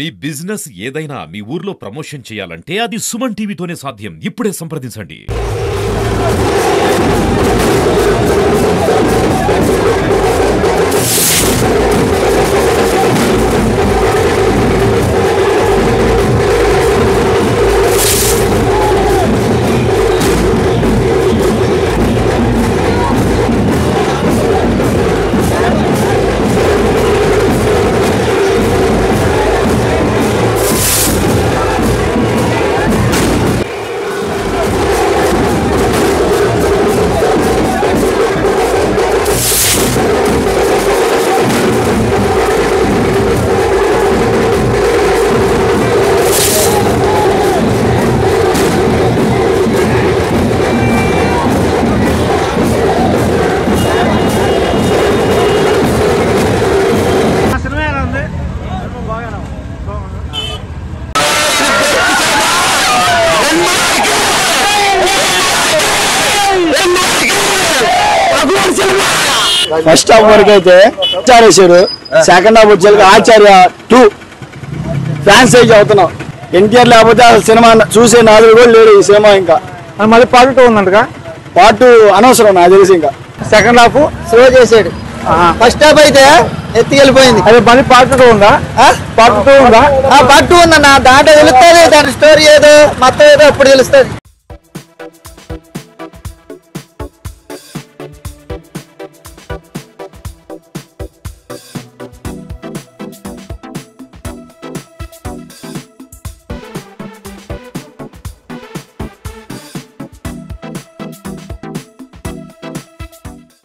మీ business ఏదైనా మీ ఊర్లో promotion చేయాలంటే అది సుమన్ టీవీతోనే సాధ్యం. ఇప్పుడే సంప్రదించండి. ఫస్ట్ హాఫ్ వరకు అయితే ఆచార్యేశాడు. సెకండ్ హాఫ్ వచ్చేసరికి ఆచార్య 2 ఫ్యాన్స్ అయితే అవుతున్నాం. ఎన్టీఆర్ లేకపోతే సినిమా చూసే నాదుడు కూడా లేడు ఈ సినిమా. ఇంకా మళ్ళీ పార్ట్ 2 ఉందంటగా. పార్ట్ 2 అనవసరం నాకు తెలిసి. ఇంకా సెకండ్ హాఫ్ స్లో చేసాడు. ఫస్ట్ హాఫ్ అయితే ఎత్తికెళ్ళిపోయింది. అదే మళ్ళీ పార్ట్ 2 ఉందా? పార్ట్ 2 ఉందా? పార్ట్ 2 ఉందన్న. దాంట్లో తెలుస్తుంది దాని స్టోరీ ఏదో మొత్తం ఏదో అప్పుడు తెలుస్తుంది.